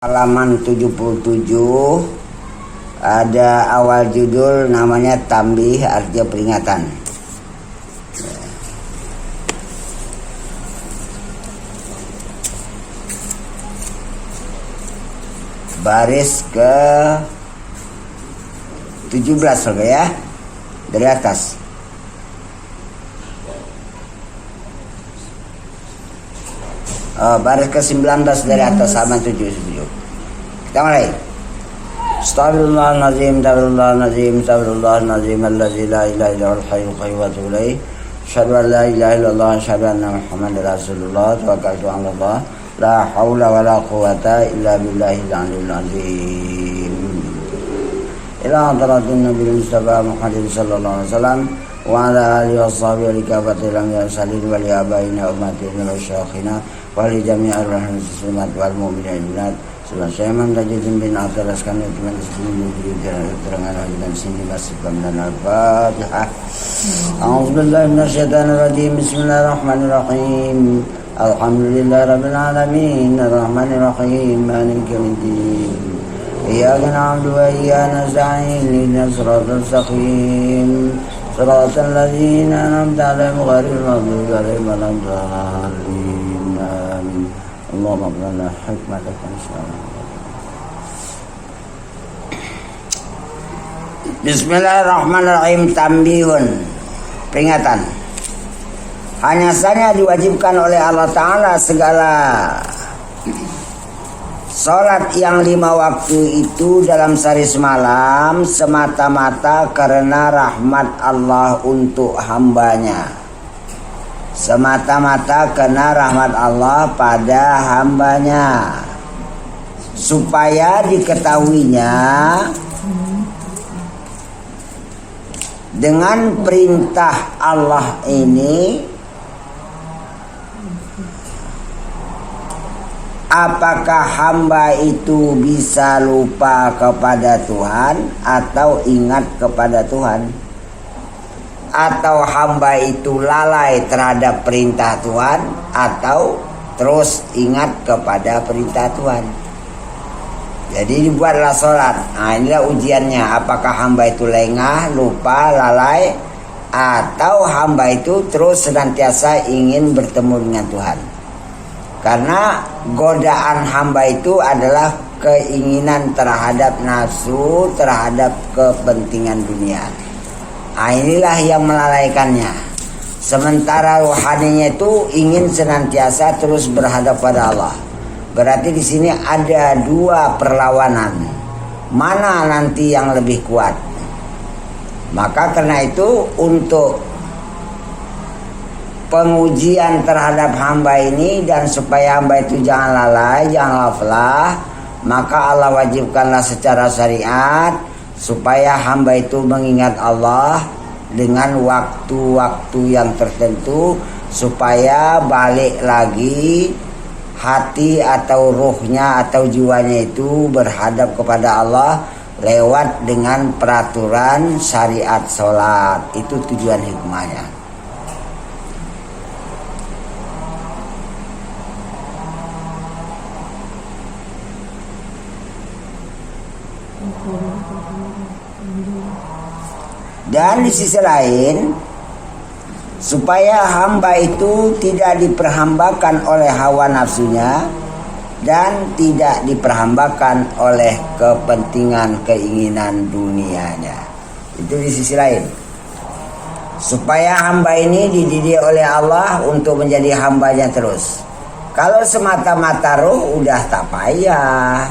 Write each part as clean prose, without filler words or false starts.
Halaman 77 ada awal judul namanya Tambih, artinya peringatan. Baris ke 17 ya, dari atas. Baris ke 19 dari atas, halaman 77. Kita mulai. Astaghfirullahaladzim, astaghfirullahaladzim, astaghfirullahaladzim, alladzi la ilaha illa huwal hayyul qayyum wa atubu ilaih. Asyhadu an la ilaha illallah wa asyhadu anna Muhammadar Rasulullah. Tawakkaltu 'ala Allah, la haula wa la quwwata illa billahil aliyyil azim. Ila hadratin Nabi Mustafa Muhammad sallallahu alaihi wasallam wa ala alihi washabihi wa likafatil anbiya'i wa li abaina ummatina wa syakhina wa li jami'ir muslimat wal mu'minat. Saya mentajidin bin ataraskan teman sebelum terangan dan sini masih dan al-Fatihah. A'udzubillahi minasyaitonir rajim. Bismillahirrahmanirrahim. Alhamdulillahirabbil alamin, arrahmanir rahim, maliki yaumiddin. Iyyaka na'budu wa iyyaka nasta'in. Ihdinas siratal mustaqim. Siratal ladzina an'amta 'alaihim ghairil maghdubi 'alaihim waladdallin. Amin. Allahumma berikanlah hikmatan insyaallah. Bismillahirrahmanirrahim. Tambihun, peringatan. Hanya saja diwajibkan oleh Allah Ta'ala segala sholat yang 5 waktu itu dalam sehari semalam semata-mata karena rahmat Allah untuk hambanya. Semata-mata karena rahmat Allah pada hambanya, supaya diketahuinya dengan perintah Allah ini apakah hamba itu bisa lupa kepada Tuhan atau ingat kepada Tuhan, atau hamba itu lalai terhadap perintah Tuhan atau terus ingat kepada perintah Tuhan. Jadi dibuatlah sholat. Nah, inilah ujiannya, apakah hamba itu lengah, lupa, lalai, atau hamba itu terus senantiasa ingin bertemu dengan Tuhan. Karena godaan hamba itu adalah keinginan terhadap nafsu, terhadap kepentingan dunia. Nah, inilah yang melalaikannya. Sementara rohaninya itu ingin senantiasa terus berhadap pada Allah. Berarti di sini ada 2 perlawanan. Mana nanti yang lebih kuat? Maka karena itu untuk pengujian terhadap hamba ini dan supaya hamba itu jangan lalai, jangan ghaflah, maka Allah wajibkanlah secara syariat supaya hamba itu mengingat Allah dengan waktu-waktu yang tertentu, supaya balik lagi hati atau ruhnya atau jiwanya itu berhadap kepada Allah lewat dengan peraturan syariat sholat. Itu tujuan hikmahnya. Dan di sisi lain, supaya hamba itu tidak diperhambakan oleh hawa nafsunya dan tidak diperhambakan oleh kepentingan keinginan dunianya. Itu di sisi lain. Supaya hamba ini dididik oleh Allah untuk menjadi hambanya terus. Kalau semata-mata roh udah tak payah.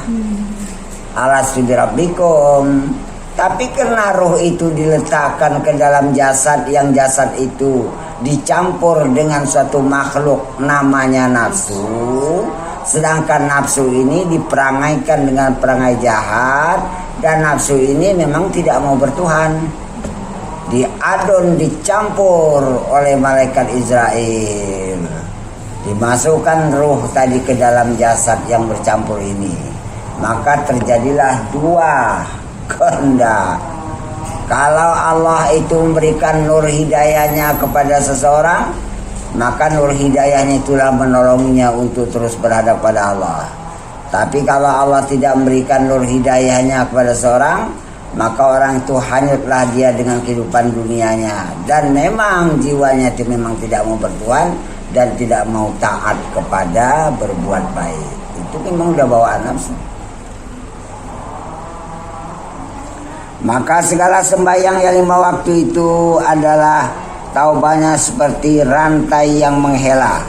Alastu birabbikum. Tapi karena roh itu diletakkan ke dalam jasad, yang jasad itu dicampur dengan suatu makhluk namanya nafsu, sedangkan nafsu ini diperangaikan dengan perangai jahat, dan nafsu ini memang tidak mau bertuhan. Diadon, dicampur oleh malaikat Israel, dimasukkan roh tadi ke dalam jasad yang bercampur ini. Maka terjadilah 2 kehendak. Kalau Allah itu memberikan nur hidayahnya kepada seseorang, maka nur hidayahnya itulah menolongnya untuk terus berhadap pada Allah. Tapi kalau Allah tidak memberikan nur hidayahnya kepada seorang, maka orang itu hanyutlah dia dengan kehidupan dunianya. Dan memang jiwanya itu memang tidak mau bertuhan dan tidak mau taat kepada berbuat baik. Itu memang udah bawaan nafsu. Maka segala sembahyang yang 5 waktu itu adalah taubahnya seperti rantai yang menghela,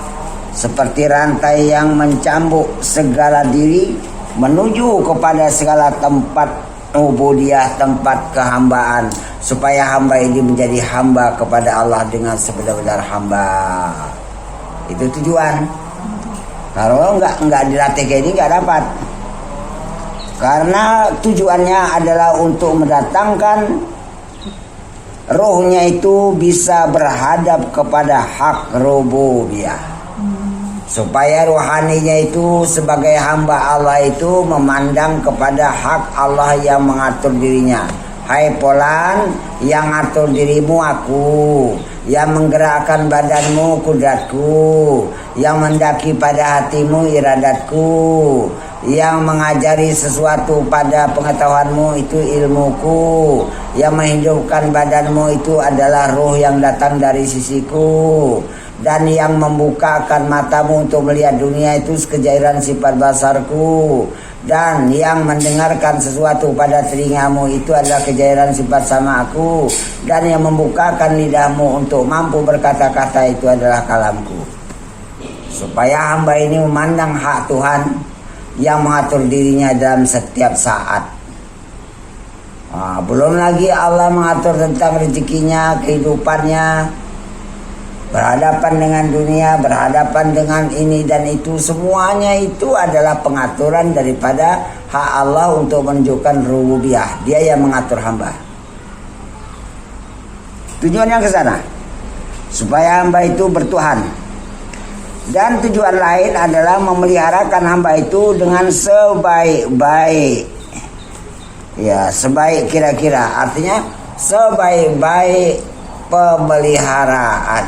seperti rantai yang mencambuk segala diri menuju kepada segala tempat ubudiyah, tempat kehambaan, supaya hamba ini menjadi hamba kepada Allah dengan sebenar-benar hamba. Itu tujuan. Kalau enggak dilatih kayak ini enggak dapat. Karena tujuannya adalah untuk mendatangkan rohnya itu bisa berhadap kepada hak rububiyah. Supaya rohaninya itu sebagai hamba Allah itu memandang kepada hak Allah yang mengatur dirinya. Hai Polan, yang ngatur dirimu aku, yang menggerakkan badanmu kudratku, yang mendaki pada hatimu iradatku, yang mengajari sesuatu pada pengetahuanmu itu ilmuku, yang menghidupkan badanmu itu adalah ruh yang datang dari sisiku, dan yang membukakan matamu untuk melihat dunia itu sekejairan sifat basarku, dan yang mendengarkan sesuatu pada telingamu itu adalah kejairan sifat sama aku, dan yang membukakan lidahmu untuk mampu berkata-kata itu adalah kalamku. Supaya hamba ini memandang hak Tuhan yang mengatur dirinya dalam setiap saat. Belum lagi Allah mengatur tentang rezekinya, kehidupannya, berhadapan dengan dunia, berhadapan dengan ini dan itu. Semuanya itu adalah pengaturan daripada hak Allah untuk menunjukkan rububiyah. Dia yang mengatur hamba. Tujuannya ke sana, supaya hamba itu bertuhan. Dan tujuan lain adalah memeliharakan hamba itu dengan sebaik-baik. Ya, sebaik kira-kira. Artinya sebaik-baik pemeliharaan.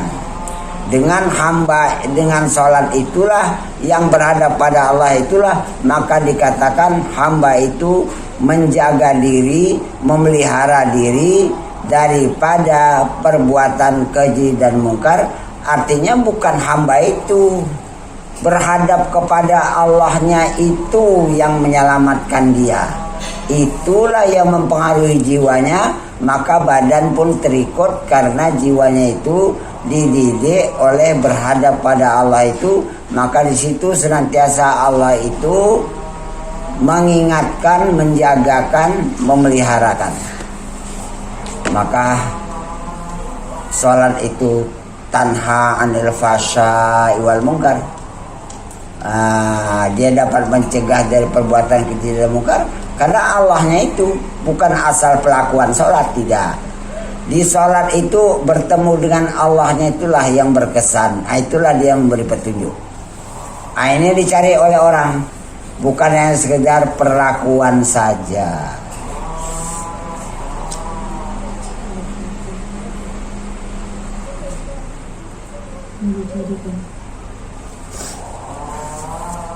Dengan hamba, dengan sholat itulah yang berhadap pada Allah itulah, maka dikatakan hamba itu menjaga diri, memelihara diri daripada perbuatan keji dan mungkar. Artinya bukan hamba itu berhadap kepada Allahnya itu yang menyelamatkan dia. Itulah yang mempengaruhi jiwanya, maka badan pun terikut karena jiwanya itu dididik oleh berhadap pada Allah itu. Maka di situ senantiasa Allah itu mengingatkan, menjagakan, memeliharakan. Maka sholat itu tanha anil fasya wal munkar. Dia dapat mencegah dari perbuatan keji dan munkar karena Allahnya itu bukan asal pelakuan sholat, tidak. Di sholat itu bertemu dengan Allahnya itulah yang berkesan. Itulah dia yang memberi petunjuk. Ini dicari oleh orang, bukan hanya sekedar perlakuan saja.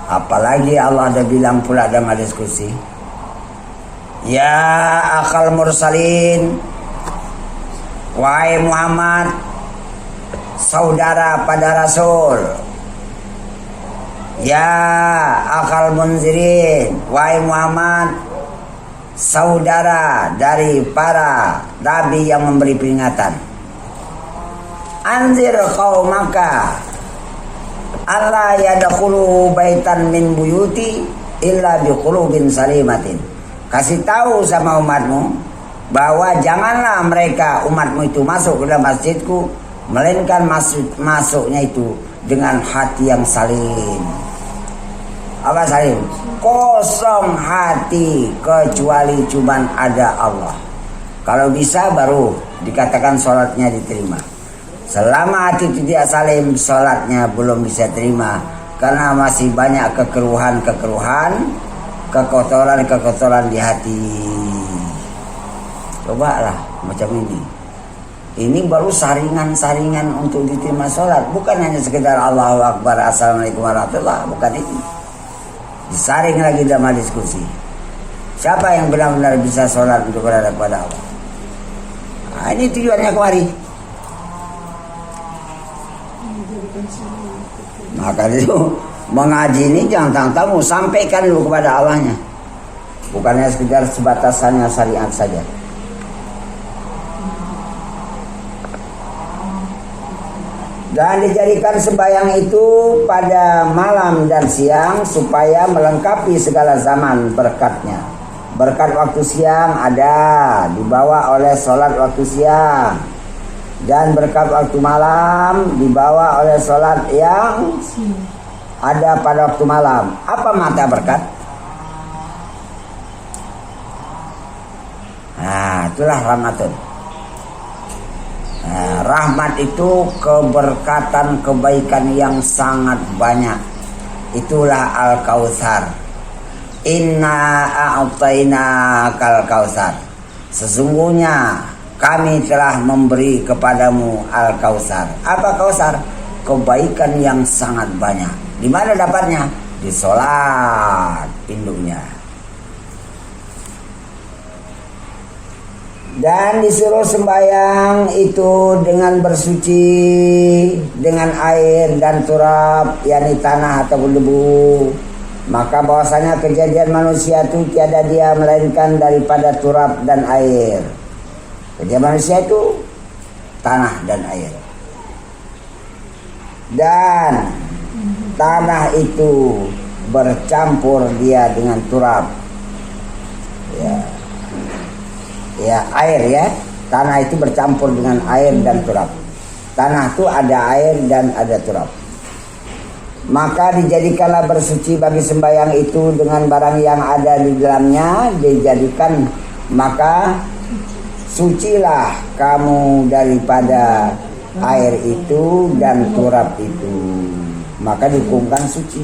Apalagi Allah ada bilang pula dalam diskusi, ya akal mursalin, wahai Muhammad, saudara pada Rasul. Ya akal munzirin, wahai Muhammad, saudara dari para nabi yang memberi peringatan. Anzir qaumaka alla yadkhulu baitan min buyuti illa biqulubin salimatin. Kasih tahu sama umatmu bahwa janganlah mereka umatmu itu masuk ke dalam masjidku melainkan masuknya itu dengan hati yang salim. Apa salim? Kosong hati kecuali cuman ada Allah. Kalau bisa baru dikatakan sholatnya diterima. Selama hati tidak salim, sholatnya belum bisa terima. Karena masih banyak kekeruhan-kekeruhan, kekotoran-kekotoran di hati. Cobalah macam ini. Ini baru saringan-saringan untuk diterima sholat. Bukan hanya sekedar Allahu Akbar, Assalamualaikum warahmatullahi wabarakatuh. Bukan itu. Disaring lagi dalam diskusi. Siapa yang benar-benar bisa sholat untuk berada kepada Allah? Nah, ini tujuannya kemari. Maka itu mengaji ini jangan tangtamu, sampaikan dulu kepada Allahnya. Bukannya sekedar sebatasannya syariat saja. Dan dijadikan sembahyang itu pada malam dan siang supaya melengkapi segala zaman berkatnya. Berkat waktu siang ada dibawa oleh sholat waktu siang, dan berkat waktu malam dibawa oleh sholat yang ada pada waktu malam. Apa mata berkat? Nah, itulah rahmatun. Nah, rahmat itu keberkatan, kebaikan yang sangat banyak. Itulah Al-Kautsar. Inna a'taina kal kautsar. Sesungguhnya kami telah memberi kepadamu Al-Kautsar. Apa Kautsar? Kebaikan yang sangat banyak. Di mana dapatnya? Di sholat induknya. Dan disuruh sembahyang itu dengan bersuci dengan air dan turab, yakni tanah ataupun debu. Maka bahwasanya kejadian manusia itu tiada dia melainkan daripada turab dan air. Kejadian manusia itu tanah dan air. Dan tanah itu bercampur dia dengan turab. Ya, air ya. Tanah itu bercampur dengan air dan turab. Tanah itu ada air dan ada turab. Maka dijadikanlah bersuci bagi sembahyang itu dengan barang yang ada di dalamnya. Dijadikan, maka sucilah kamu daripada air itu dan turab itu. Maka dihukumkan suci.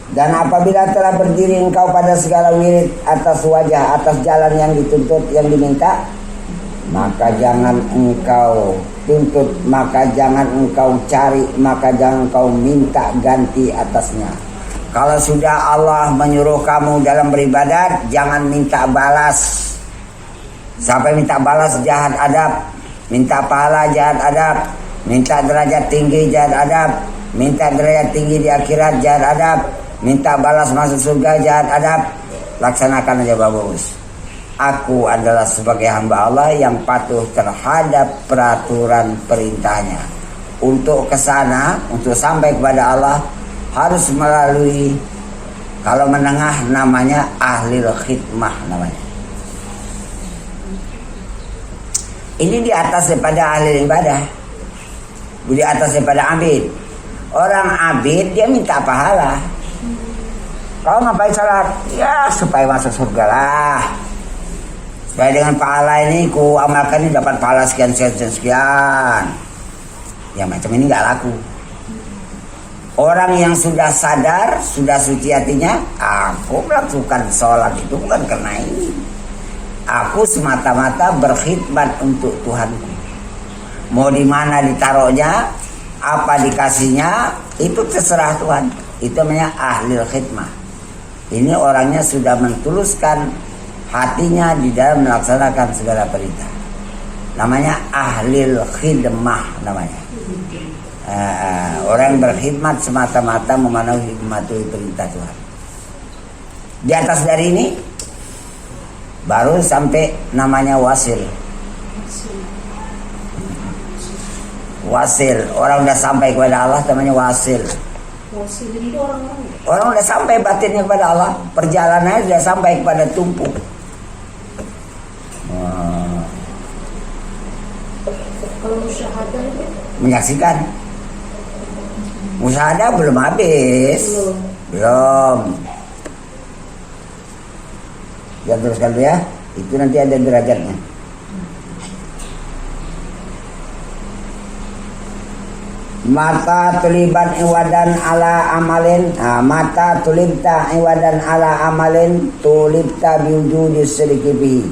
Dan apabila telah berdiri engkau pada segala wirid atas wajah, atas jalan yang dituntut, yang diminta, maka jangan engkau tuntut, maka jangan engkau cari, maka jangan engkau minta ganti atasnya. Kalau sudah Allah menyuruh kamu dalam beribadat, jangan minta balas. Sampai minta balas jahat adab, minta pahala jahat adab, minta derajat tinggi jahat adab, minta derajat tinggi di akhirat jahat adab, minta balas masuk surga jahat adab. Laksanakan aja bagus. Aku adalah sebagai hamba Allah yang patuh terhadap peraturan perintahnya. Untuk kesana, untuk sampai kepada Allah, harus melalui, kalau menengah namanya ahlil khidmah namanya. Ini di atas daripada ahli ibadah, di atas daripada abid. Orang abid dia minta pahala. Kau ngapain salat? Ya supaya masuk surga lah. Supaya dengan pahala ini ku amalkan ini dapat pahala sekian. Ya macam ini nggak laku. Orang yang sudah sadar, sudah suci hatinya, aku melakukan sholat itu bukan karena ini. Aku semata-mata berkhidmat untuk Tuhanku. Mau di mana ditaruhnya, apa dikasihnya, itu terserah Tuhan. Itu namanya ahlil khidmah. Ini orangnya sudah mentuluskan hatinya di dalam melaksanakan segala perintah. Namanya ahlil khidmah namanya. Orang berkhidmat semata-mata memenuhi perintah Tuhan. Di atas dari ini baru sampai namanya wasil. Wasil, orang udah sampai kepada Allah namanya wasil. Wasil itu orang udah sampai batinnya kepada Allah, perjalanannya sudah sampai kepada tumpu. Kalau musyahadah itu? Menyaksikan. Musyahadah belum habis. Belum. Ya teruskan dulu ya. Itu nanti ada derajatnya. Mata tuliban iwadan ala amalin. Mata tulibta iwadan ala amalin tulibta biwujudi sedikit bihi.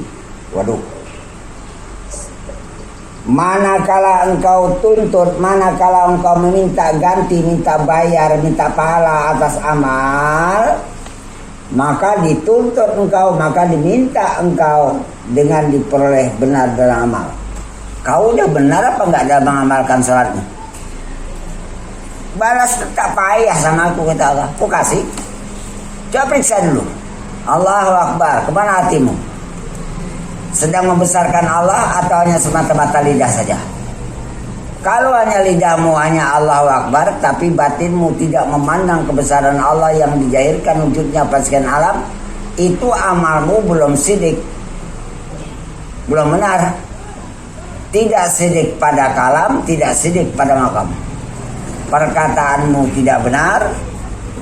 Waduh. Manakala engkau tuntut, manakala engkau meminta ganti, minta bayar, minta pahala atas amal, maka dituntut engkau, maka diminta engkau dengan diperoleh benar dalam amal. Kau udah benar apa enggak dalam mengamalkan salatnya? Balas tak payah sama aku, kata Allah. Aku kasih. Coba periksa dulu. Allahu Akbar, kemana hatimu? Sedang membesarkan Allah atau hanya semata-mata lidah saja? Kalau hanya lidahmu hanya Allahu Akbar, tapi batinmu tidak memandang kebesaran Allah yang dijahirkan wujudnya pada sekian alam, itu amalmu belum sidik, belum benar. Tidak sidik pada kalam, tidak sidik pada makam. Perkataanmu tidak benar,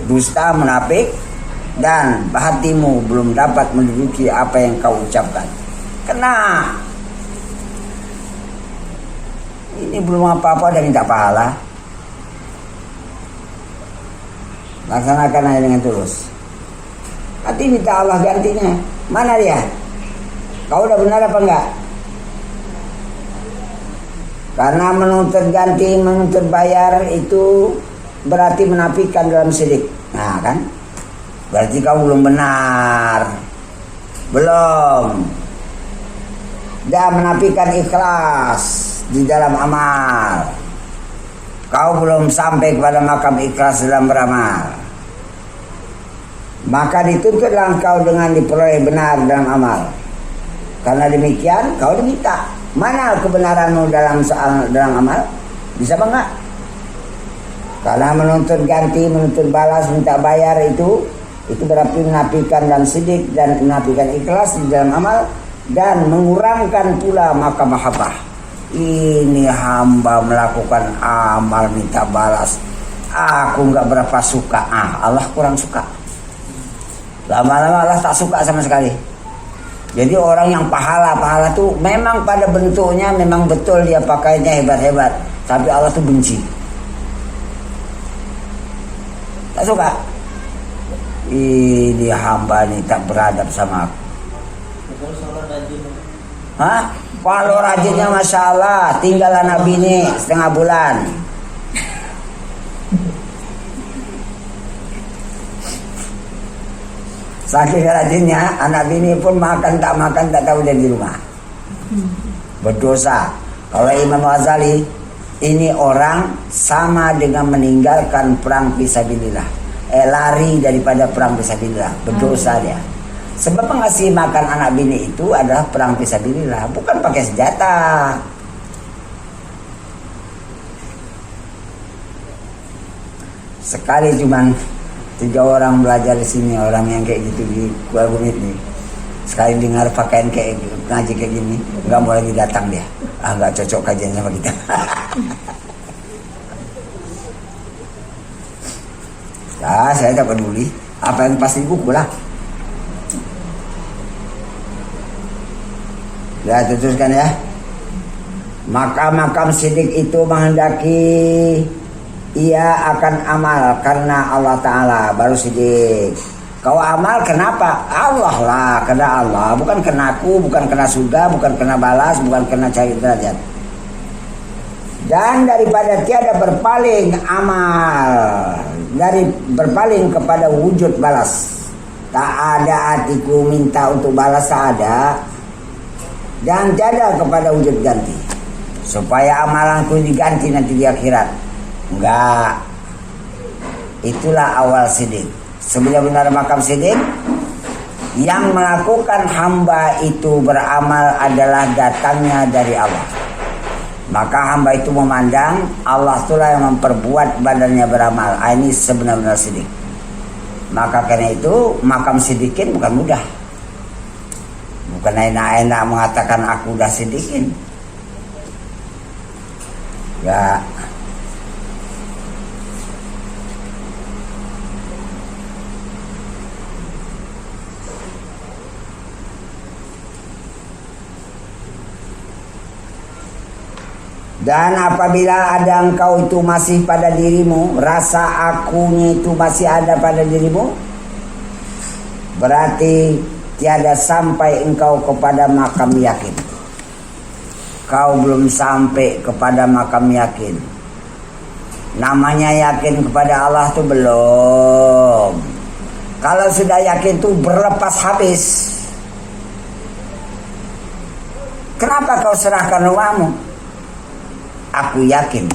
dusta, munafik, dan hatimu belum dapat menduduki apa yang kau ucapkan. Kena. Ini belum apa-apa dan minta pahala. Laksanakan aja dengan tulus. Hati minta Allah gantinya. Mana dia? Kau udah benar apa enggak? Karena menuntut ganti, menuntut bayar itu berarti menafikan dalam syirik. Nah kan? Berarti kau belum benar. Belum. Dan menafikan ikhlas di dalam amal. Kau belum sampai kepada makam ikhlas dalam beramal. Maka dituntutlah kau dengan diperoleh benar dalam amal. Karena demikian kau diminta. Mana kebenaranmu dalam amal? Bisa apa enggak? Karena menuntut ganti, menuntut balas, minta bayar itu berarti menafikan dan sidik dan menafikan ikhlas di dalam amal. Dan mengurangkan pula maka mahabbah. Ini hamba melakukan amal minta balas, aku nggak berapa suka. Allah kurang suka. Lama-lama Allah tak suka sama sekali. Jadi orang yang pahala tuh memang pada bentuknya memang betul dia pakainya hebat-hebat, tapi Allah tuh benci. Tak suka. Ini hamba ini tak beradab sama aku. Hah? Kalau rajinnya Masya Allah, tinggal anak bini setengah bulan. Saking rajinnya, anak bini pun makan tak tahu dia di rumah. Berdosa. Kalau Imam Ghazali, ini orang sama dengan meninggalkan perang fisabilillah. Lari daripada perang fisabilillah. Berdosa dia. Sebab mengasih makan anak bini itu adalah perang fisabilillah, bukan pakai senjata. Sekali cuman 3 orang belajar di sini, orang yang kayak gitu di Kuala Bumit nih. Sekali dengar pakaian kayak ngaji kayak gini, nggak mau lagi datang dia. Nggak cocok kajian sama kita. Saya tak peduli. Apa yang pasti buku lah. Ya, teruskan ya. Makam sidik itu menghendaki ia akan amal karena Allah Ta'ala, baru sidik. Kau amal kenapa? Allah lah, karena Allah. Bukan kena aku, bukan kena surga, bukan kena balas, bukan kena cari derajat. Dan daripada tiada berpaling amal, dari berpaling kepada wujud balas. Tak ada hatiku minta untuk balas, tak ada. Dan tiada kepada wujud ganti, supaya amalanku diganti nanti di akhirat. Enggak. Itulah awal sidik. Sebenar-benar makam sidik, yang melakukan hamba itu beramal adalah datangnya dari Allah. Maka hamba itu memandang Allah itulah yang memperbuat badannya beramal. Ini sebenar-benar sidik. Maka karena itu makam sidikin bukan mudah. Bukan enak-enak mengatakan aku udah sidikin. Ya. Dan apabila ada engkau itu masih pada dirimu, rasa akunya itu masih ada pada dirimu, berarti tiada sampai engkau kepada makam yakin. kau belum sampai kepada makam yakin. Namanya yakin kepada Allah tuh belum. Kalau sudah yakin tuh berlepas habis. Kenapa kau serahkan rumahmu? Aku yakin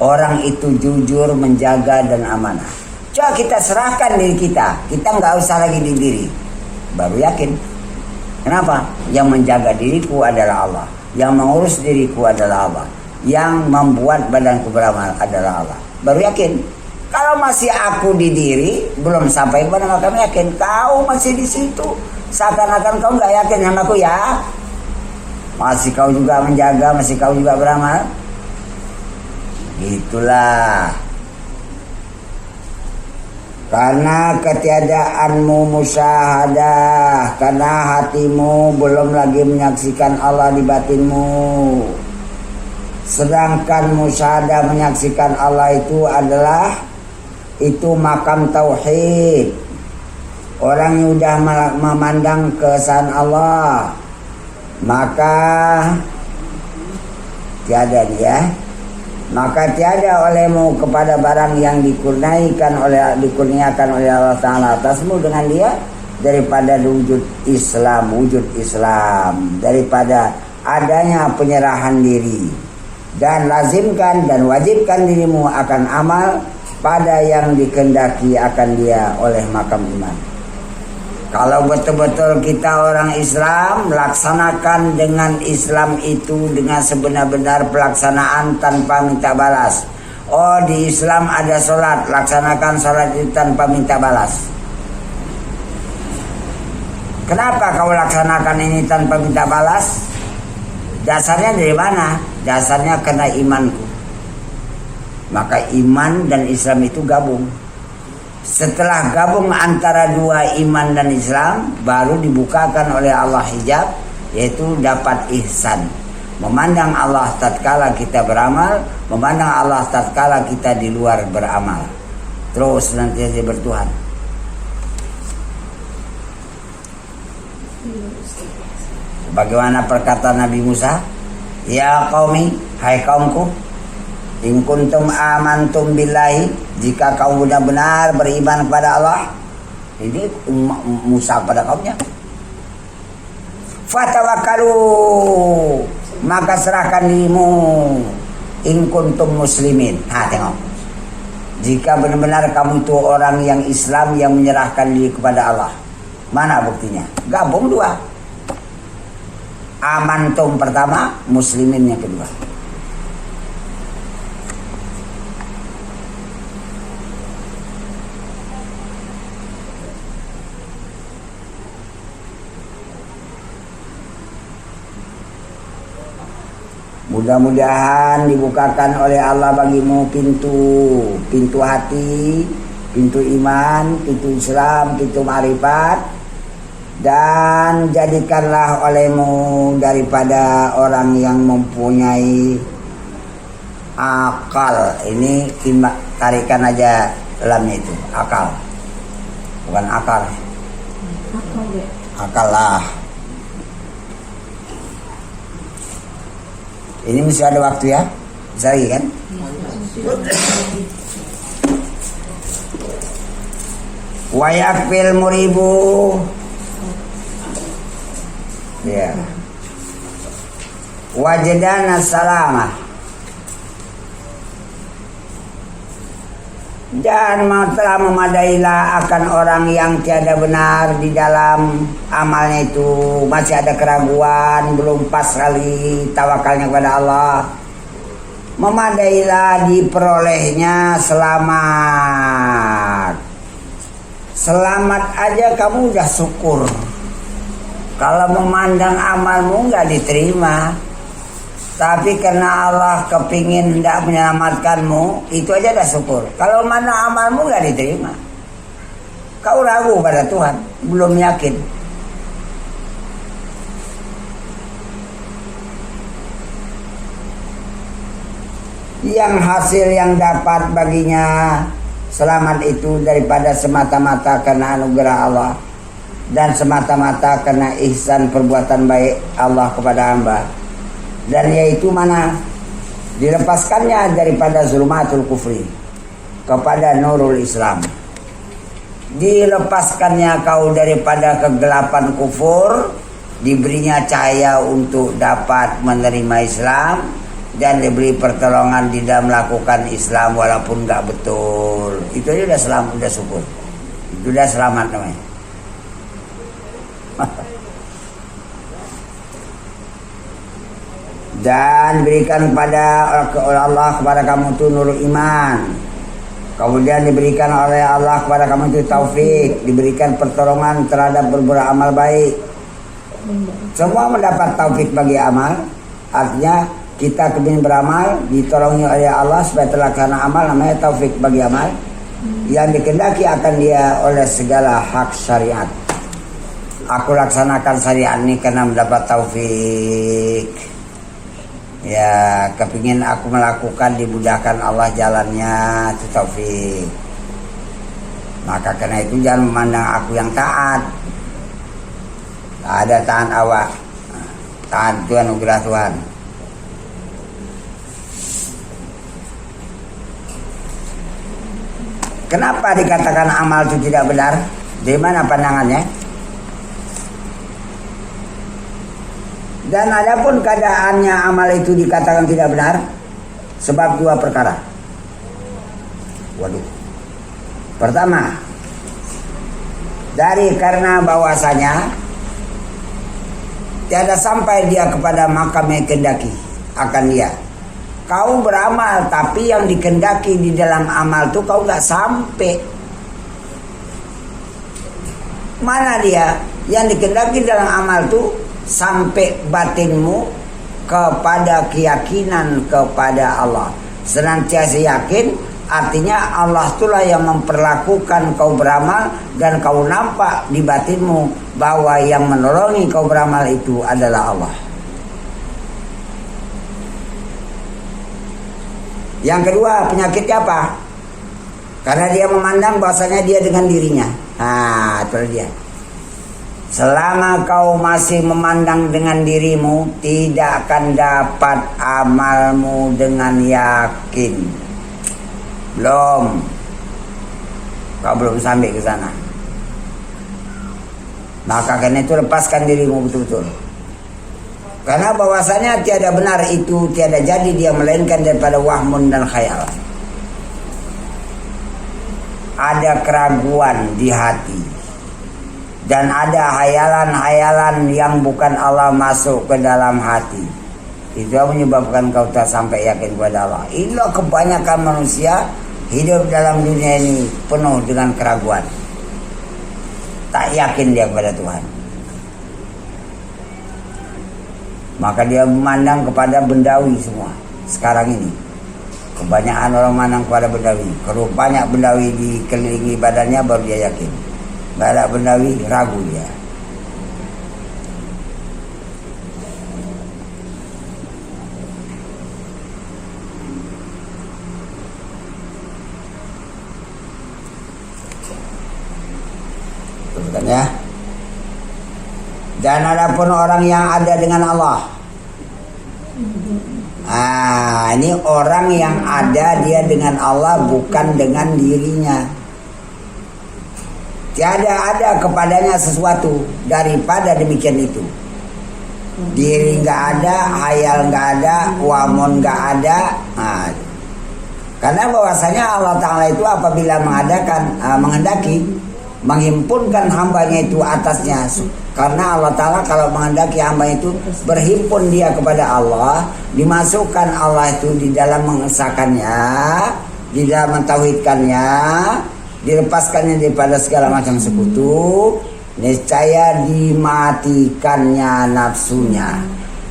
orang itu jujur, menjaga dan amanah. Coba kita serahkan diri kita. Kita nggak usah lagi di diri. Baru yakin. Kenapa? Yang menjaga diriku adalah Allah. Yang mengurus diriku adalah Allah. Yang membuat badanku beramal adalah Allah. Baru yakin. Kalau masih aku di diri, belum sampai pada makam yakin. Kau masih di situ. Seakan-akan kau nggak yakin sama aku ya. Masih kau juga menjaga, masih kau juga beramal. Itulah. Karena ketiadaanmu musyahadah, karena hatimu belum lagi menyaksikan Allah di batinmu. Sedangkan musyahadah menyaksikan Allah itu adalah makam tauhid. Orang yang sudah memandang keesaan Allah, maka tiada dia. Maka tiada olehmu kepada barang yang dikurniakan oleh Allah Ta'ala atasmu dengan dia daripada wujud Islam, daripada adanya penyerahan diri, dan lazimkan dan wajibkan dirimu akan amal pada yang dikehendaki akan dia oleh makam iman. Kalau betul-betul kita orang Islam, laksanakan dengan Islam itu dengan sebenar-benar pelaksanaan tanpa minta balas. Oh, di Islam ada sholat, laksanakan sholat itu tanpa minta balas. Kenapa kau laksanakan ini tanpa minta balas? Dasarnya dari mana? Dasarnya karena imanku. Maka iman dan Islam itu gabung. Setelah gabung antara dua iman dan Islam, baru dibukakan oleh Allah hijab, yaitu dapat ihsan. Memandang Allah tatkala kita beramal, memandang Allah tatkala kita di luar beramal. Terus nanti dia bertuhan. Bagaimana perkataan Nabi Musa? Ya qaumi, hai kaumku, in kuntum amantum billahi, jika kau benar-benar beriman kepada Allah. Ini Musa pada kaumnya. Fatawakkalu, maka serahkan dirimu, in kuntum muslimin. Nah, tengok. Jika benar-benar kamu itu orang yang Islam yang menyerahkan diri kepada Allah. Mana buktinya? Gabung dua. Amantum pertama, muslimin yang kedua. Mudah-mudahan dibukakan oleh Allah bagimu pintu hati, pintu iman, pintu Islam, pintu ma'rifat, dan jadikanlah olehmu daripada orang yang mempunyai akal. Ini tarikan aja dalamnya itu, akal, bukan akal. Akal lah. Ini mesti ada waktu ya, bisa lagi kan? Wayakfil muribu, ya. Wajadana salamah, dan telah memadailah akan orang yang tiada benar di dalam amalnya itu, masih ada keraguan, belum pas kali tawakalnya kepada Allah. Memadailah diperolehnya selamat. Selamat aja kamu udah syukur. Kalau memandang amalmu nggak diterima, tapi karena Allah kepingin tidak menyelamatkanmu, itu aja dah syukur. Kalau mana amalmu gak diterima, kau ragu pada Tuhan, belum yakin. Yang hasil yang dapat baginya selamat itu daripada semata-mata karena anugerah Allah. dan semata-mata karena ihsan perbuatan baik Allah kepada hamba, dan yaitu mana dilepaskannya daripada zulumatul kufri kepada nurul Islam, dilepaskannya kau daripada kegelapan kufur, diberinya cahaya untuk dapat menerima Islam, dan diberi pertolongan di dalam melakukan Islam walaupun nggak betul. Itu aja udah selamat, udah syukur. Itu udah selamat namanya. Dan berikan kepada Allah kepada kamu itu nurul iman. Kemudian diberikan oleh Allah kepada kamu itu taufik, diberikan pertolongan terhadap berbuat amal baik. Semua mendapat taufik bagi amal. Artinya kita kepingin beramal, ditolongi oleh Allah supaya terlaksana amal, namanya taufik bagi amal. Yang dikehendaki akan dia oleh segala hak syariat. Aku laksanakan syariat ini karena mendapat taufik. Ya, kepingin aku melakukan, dimudahkan Allah jalannya, itu taufik. Maka karena itu jangan memandang aku yang taat. Ada taat awak, taat Tuhan, anugerah Tuhan. Kenapa dikatakan amal itu tidak benar? Dari mana pandangannya? Dan adapun keadaannya amal itu dikatakan tidak benar, sebab dua perkara. Waduh. Pertama, karena bahwasanya tiada sampai dia kepada makam yang kehendaki akan dia. Kau beramal tapi yang dikehendaki di dalam amal itu kau gak sampai. Mana dia? Yang dikehendaki dalam amal itu sampai batinmu kepada keyakinan kepada Allah. Senantiasa yakin, artinya Allah itulah yang memperlakukan kau beramal, dan kau nampak di batinmu bahwa yang menolongi kau beramal itu adalah Allah. Yang kedua, penyakitnya apa? Karena dia memandang bahwasanya dia dengan dirinya. Nah, itu dia. Selama kau masih memandang dengan dirimu, tidak akan dapat amalmu dengan yakin. Belum. Kau belum sampai ke sana. Maka karena itu lepaskan dirimu betul-betul. Karena bahwasanya tiada benar itu, tiada jadi dia melainkan daripada wahmun dan khayal. Ada keraguan di hati, dan ada hayalan-hayalan yang bukan Allah masuk ke dalam hati. Itu yang menyebabkan kau tak sampai yakin kepada Allah. Inilah kebanyakan manusia hidup dalam dunia ini penuh dengan keraguan. Tak yakin dia kepada Tuhan. Maka dia memandang kepada bendawi semua. Sekarang ini kebanyakan orang memandang kepada bendawi. Kalau banyak bendawi dikelilingi badannya baru dia yakin. Gak ada bendawi, ragu dia. Betul ya? Dan adapun orang yang ada dengan Allah. Ini orang yang ada dia dengan Allah, bukan dengan dirinya. Tiada ada kepadanya sesuatu daripada demikian itu. Diri nggak ada, hayal nggak ada, wamun nggak ada. Karena bahwasanya Allah Ta'ala itu apabila menghendaki menghimpunkan hambanya itu atasnya. Karena Allah Ta'ala kalau menghendaki hamba itu berhimpun dia kepada Allah, dimasukkan Allah itu di dalam mengesahkannya, di dalam mentauhidkannya, dilepaskannya daripada segala macam sekutu, niscaya dimatikannya nafsunya.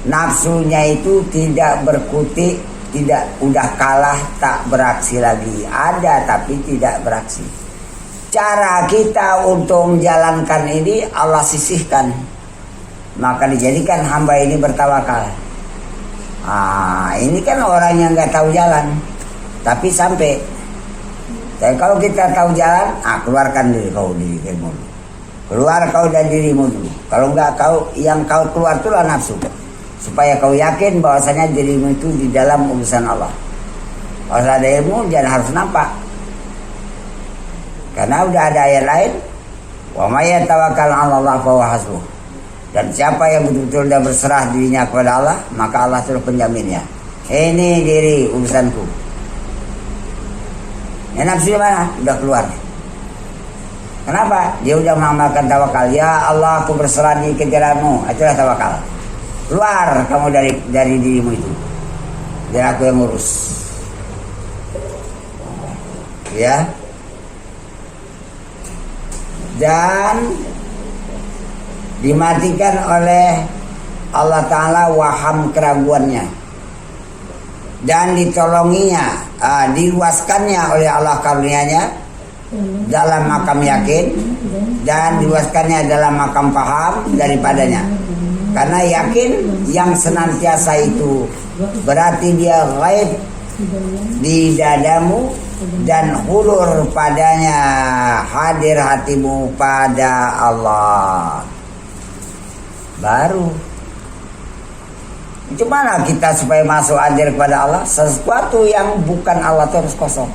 Nafsunya itu tidak berkutik, tidak udah kalah, tak beraksi lagi. Ada tapi tidak beraksi. Cara kita untuk menjalankan ini Allah sisihkan. Maka dijadikan hamba ini bertawakal. Ini kan orang yang gak tahu jalan, tapi sampai. Tapi kalau kita tahu jalan, keluarkan diri kau di ilmu. Keluar kau dari dirimu dulu. Kalau enggak yang kau keluar itulah nafsu. Supaya kau yakin bahwasanya dirimu itu di dalam urusan Allah. Kalau ada ilmu jangan harus nampak. Karena udah ada ayat lain, wa may yatawakkal 'ala Allah fa huwa hasbuh. Dan siapa yang betul-betul sudah berserah dirinya kepada Allah, maka Allah itu penjaminnya. Ini diri urusanku. Ya nafsu mana? Udah keluar. Kenapa? Dia udah mengamalkan tawakal. Ya Allah, aku berserah di kejadianmu. Itulah tawakal. Keluar kamu dari dirimu itu. Biar aku yang ngurus. Ya. Dan dimatikan oleh Allah Ta'ala waham keraguannya. Dan ditolonginya, diluaskannya oleh Allah karunia-Nya dalam makam yakin, dan diluaskannya dalam makam paham daripadanya. Karena yakin yang senantiasa itu berarti dia ghaib di dadamu dan hulur padanya, hadir hatimu pada Allah. Baru gimana kita supaya masuk hadir kepada Allah? Sesuatu yang bukan Allah terus kosong.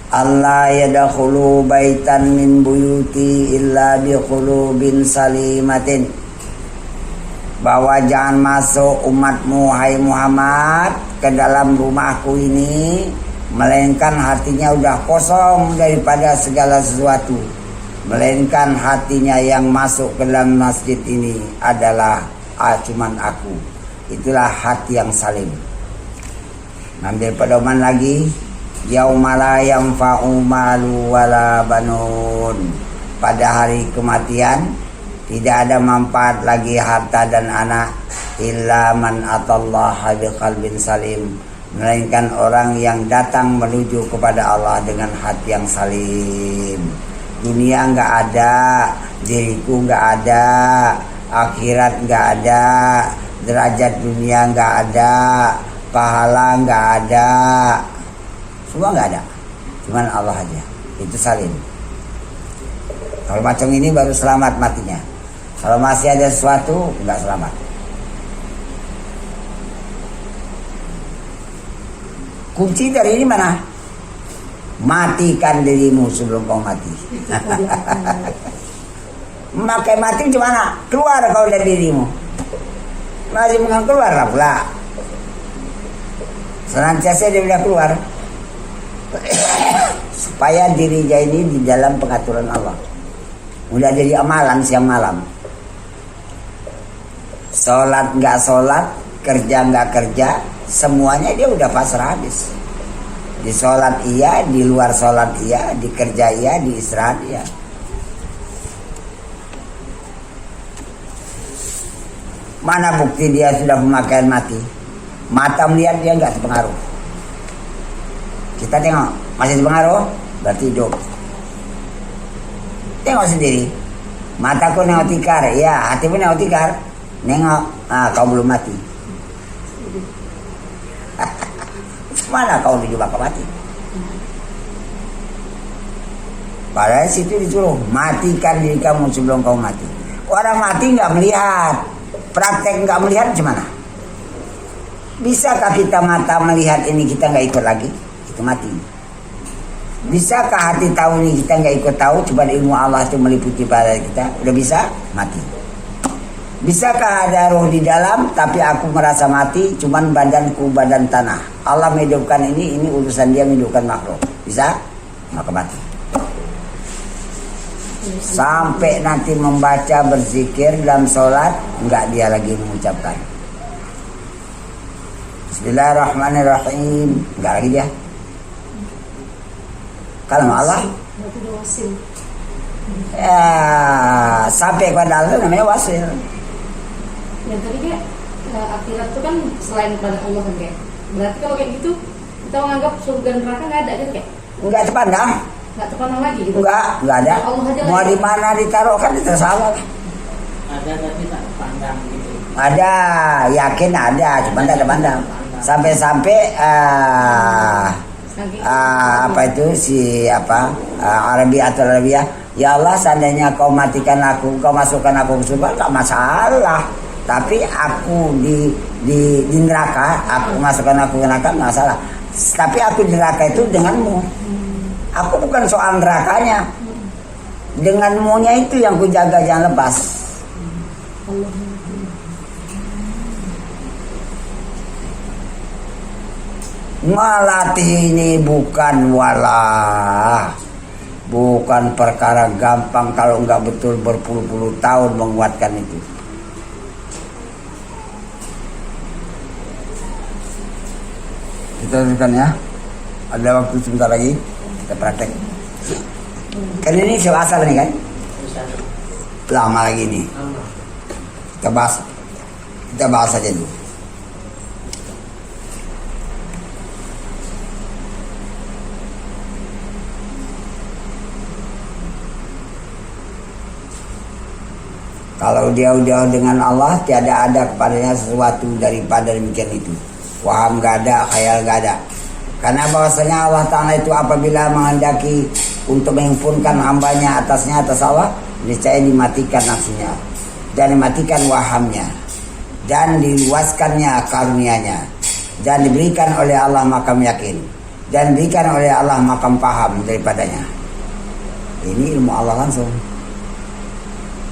Allah yadkhulu baitan min buyuti illa bi qulubin salimatin. Bahwa jangan masuk umatmu hai Muhammad ke dalam rumahku ini melainkan hatinya udah kosong daripada segala sesuatu. Melainkan hatinya yang masuk ke dalam masjid ini adalah cuman aku. Itulah hati yang salim. Ngambil pedoman lagi. Yaumala yanfa'u malu wala banun. Pada hari kematian tidak ada manfaat lagi harta dan anak illa man atallaha biqalbin salim, melainkan orang yang datang menuju kepada Allah dengan hati yang salim. Dunia enggak ada, diriku enggak ada, akhirat enggak ada, derajat dunia enggak ada, pahala enggak ada. Semua enggak ada. Cuman Allah aja. Itu salim. Kalau macam ini baru selamat matinya. Kalau masih ada sesuatu enggak selamat. Kunci dari ini mana? Matikan dirimu sebelum kau mati. Makai mati gimana? Keluar kau dari dirimu. Masih bukan keluar lah pula. Senantiasa dia udah keluar. Supaya dirinya ini di dalam pengaturan Allah. Udah jadi amalan siang malam. Sholat nggak sholat, kerja nggak kerja, semuanya dia udah pasrah habis. Di sholat iya, di luar sholat iya, di kerja iya, di istirahat iya. Mana bukti dia sudah pemakaian mati? Mata melihat dia nggak terpengaruh. Kita tengok masih terpengaruh, berarti hidup. Tengok sendiri. Mataku nengok tikar, ya hatimu nengok tikar. Nengok, kau belum mati. Mana kau dijebak mati? Padahal situ disuruh matikan diri kamu sebelum kau mati. Orang mati nggak melihat, praktek nggak melihat gimana? Bisakah kita mata melihat ini kita nggak ikut lagi? Itu mati. Bisakah hati tahu ini kita nggak ikut tahu? Coba ilmu Allah itu meliputi pada kita. Udah bisa? Mati. Bisakah ada roh di dalam tapi aku merasa mati, cuman badanku badan tanah. Allah menghidupkan ini urusan dia menghidupkan makhluk. Bisa? Maka mati. Sampai nanti membaca berzikir dalam sholat, enggak dia lagi mengucapkan Bismillahirrahmanirrahim, enggak lagi dia. Kalau Allah ya, sampai kepada Allah namanya wasil. Yang tadi kayak akhirat itu kan selain pada Allah kan kayak. Berarti kalau kayak gitu kita menganggap surga dan neraka nggak ada kan kayak? Enggak terpandang. Nggak terpandang lagi gitu. Enggak ada. Allah aja mau di mana ditaruh kan tersalah. Ada tapi tak pandang gitu. Ada, yakin ada, cuma tidak ada pandang. Sampai-sampai apa itu si Arabi atau Arabia, ya Allah seandainya kau matikan aku, kau masukkan aku ke surga nggak masalah, tapi aku di neraka, aku masukkan aku ke neraka nggak masalah, tapi aku di neraka itu denganmu, aku bukan soal nerakanya, denganmunya itu yang ku jaga, jangan lepas. Melatih ini bukan bukan perkara gampang kalau nggak betul berpuluh-puluh tahun menguatkan itu. Kita lanjutkan ya. Ada waktu sebentar lagi kita praktek. Kan ini show asal nih kan? Lama lagi nih. Kita bahas aja dulu. Kalau dia udah dengan Allah, tiada ada kepadanya sesuatu daripada demikian itu. Waham gak ada, khayal gak ada. Karena bahwasanya Allah Ta'ala itu apabila menghendaki untuk menghimpunkan hambanya atasnya atas Allah, niscaya dimatikan nafsunya dan dimatikan wahamnya dan diluaskannya karunianya dan diberikan oleh Allah makam yakin dan diberikan oleh Allah makam paham daripadanya. Ini ilmu Allah langsung.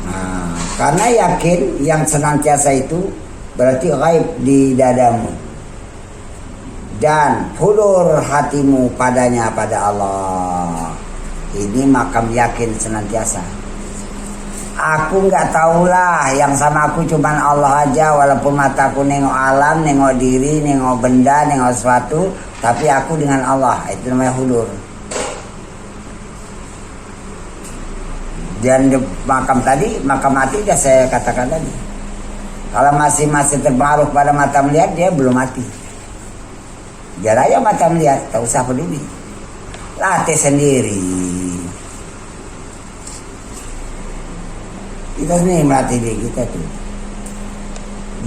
Nah, karena yakin yang senantiasa itu berarti gaib di dadamu dan hudur hatimu padanya pada Allah. Ini makam yakin senantiasa. Aku nggak tahulah, yang sama aku cuman Allah aja, walaupun mataku nengok alam, nengok diri, nengok benda, nengok sesuatu, tapi aku dengan Allah. Itu namanya hudur. Dan makam tadi, makam mati sudah saya katakan tadi. Kalau masih terpengaruh pada mata melihat, dia belum mati. Biar aja mata melihat, tak usah peduli. Latih sendiri. Kita sendiri melatih diri kita tuh.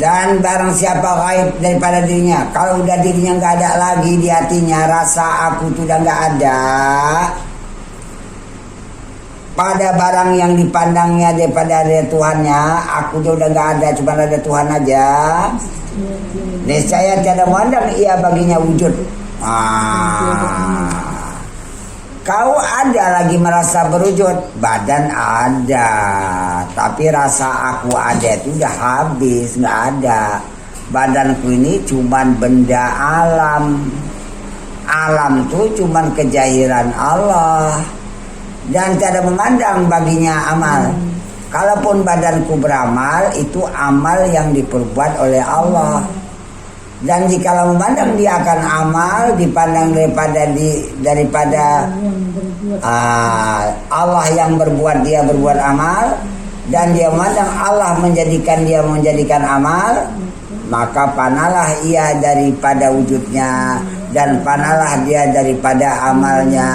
Dan barang siapa gaib daripada dirinya, kalau udah dirinya nggak ada lagi di hatinya, rasa aku tuh udah nggak ada. Pada barang yang dipandangnya daripada ada Tuhannya, aku udah nggak ada, cuma ada Tuhan aja. Niscaya tiada memandang ia baginya wujud. Kau ada lagi merasa berwujud, badan ada, tapi rasa aku ada itu udah habis, nggak ada. Badanku ini cuman benda alam. Alam tuh cuman kejahiran Allah. Dan tiada memandang baginya amal. Kalaupun badanku beramal, itu amal yang diperbuat oleh Allah. Dan jika memandang dia akan amal, dipandang daripada Allah yang berbuat dia berbuat amal, dan dia memandang Allah menjadikan amal, maka panalah ia daripada wujudnya, dan panalah dia daripada amalnya.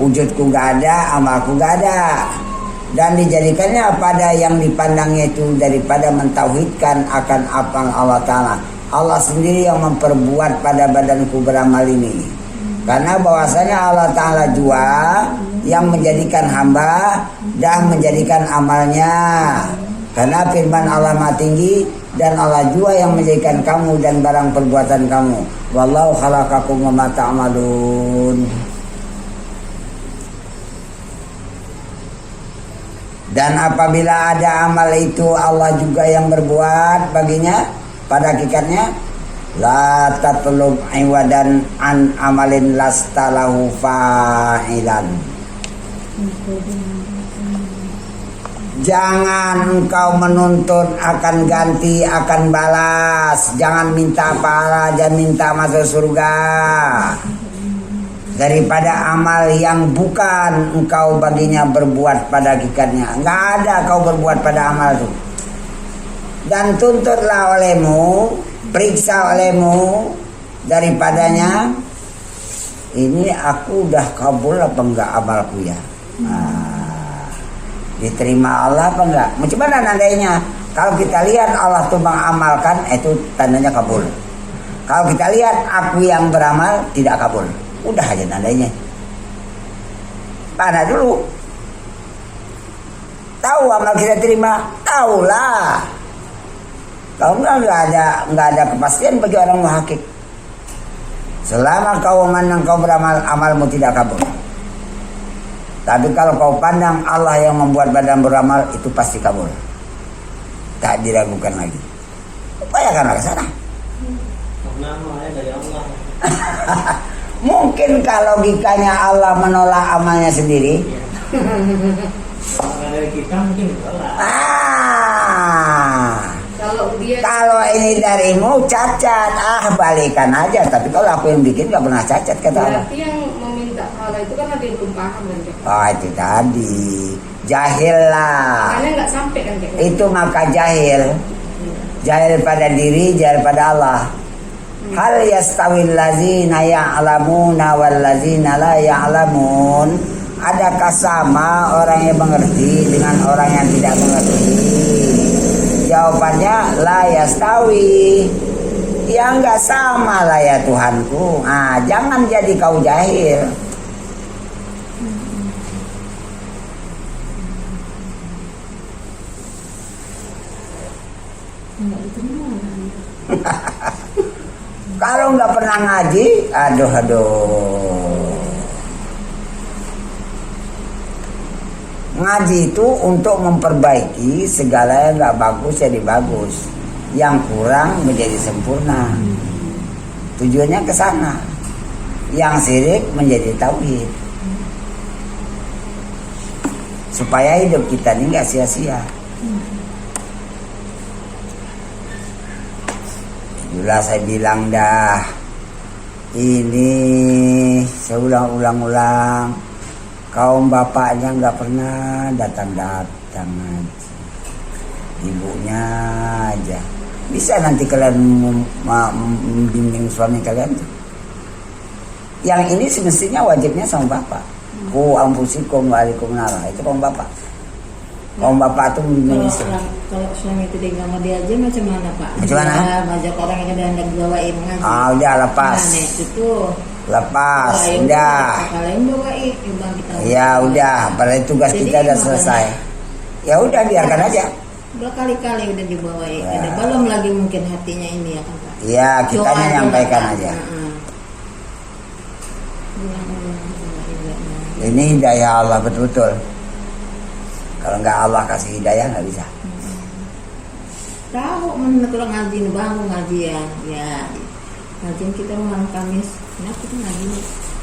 Wujudku gak ada, amalku gak ada. Dan dijadikannya pada yang dipandangnya itu daripada mentauhidkan akan apa Allah Ta'ala. Allah sendiri yang memperbuat pada badanku beramal ini. Karena bahwasanya Allah Ta'ala jua yang menjadikan hamba dan menjadikan amalnya. Karena firman Allah Maha Tinggi, dan Allah jua yang menjadikan kamu dan barang perbuatan kamu. Wallahu khalaqakum wa ma ta'malun. Dan apabila ada amal itu Allah juga yang berbuat baginya, pada hakikatnya la tatlub iwadan an amalin lastalahu fa'ilan. Jangan engkau menuntut akan ganti, akan balas. Jangan minta pahala, jangan minta masuk surga daripada amal yang bukan engkau baginya berbuat pada hakikatnya. Enggak ada kau berbuat pada amal itu. Dan tuntutlah olehmu, periksa olehmu daripadanya, ini aku udah kabul apa enggak amalku ya. Diterima Allah apa enggak? Macam mana nandainya? Kalau kita lihat Allah tuh mengamalkan, itu tandanya kabul. Kalau kita lihat aku yang beramal tidak kabul, udah aja tandanya. Mana dulu? Tahu amal kita terima, tahulah. Kalau nggak ada kepastian bagi orang muhakik. Selama kau memandang kau beramal, amalmu tidak kabul. Tapi kalau kau pandang Allah yang membuat badan beramal, itu pasti kabul. Tak diragukan lagi. Upayakanlah ke sana. Namanya dari Allah. Mungkin kalau logikanya Allah menolak amalnya sendiri. Kalau dari kita mungkin ditolak. Kalau ini darimu cacat, balikan aja. Tapi kalau aku yang bikin gak pernah cacat kata Allah. Berarti yang meminta pahala itu kan ada yang belum paham kan Cek? Oh itu tadi jahil lah. Makanya nggak sampai kan Cek? Itu maka jahil. Jahil pada diri, jahil pada Allah. Hal yastawil ladzina ya'lamuna wal ladzina la ya'lamun. Adakah sama orang yang mengerti dengan orang yang tidak mengerti? Jawabannya la yastawi. Ya enggak sama lah ya Tuhanku. Jangan jadi kau jahil. Kalau nggak pernah ngaji, aduh. Ngaji itu untuk memperbaiki segala yang nggak bagus jadi bagus, yang kurang menjadi sempurna. Tujuannya ke sana. Yang syirik menjadi tauhid. Supaya hidup kita ini nggak sia-sia. Dulu saya bilang dah, ini saya ulang-ulang, kaum bapaknya nggak pernah datang-datang ngaji, ibunya aja. Bisa nanti kalian membimbing suami kalian tuh. Yang ini semestinya wajibnya sama bapak. Ku ampusikum waalaikumsalam, itu kaum bapak. Kaum bapak tuh membimbing istri. Kalau suami itu dia nggak mau diajar macam mana Pak? Macam mana? Ngajak orang yang hendak bawain ngaji. Udah lepas. Nah, itu tuh. Lepas, udah. Kalian bawain, bang kita. Ya udah, berarti tugas Jadi, kita udah selesai. Ya udah biarkan aja. Berkali-kali udah dibawain. Ya. Ada belum lagi mungkin hatinya ini ya kan Pak? Ya kita Doa nyampaikan doa. aja. Heeh. Ini hidayah Allah betul-betul. Kalau nggak Allah kasih hidayah nggak bisa. Tahu mana kalau ngaji nih bang ngaji ya ngajian kita malam Kamis. Nah kita ngaji.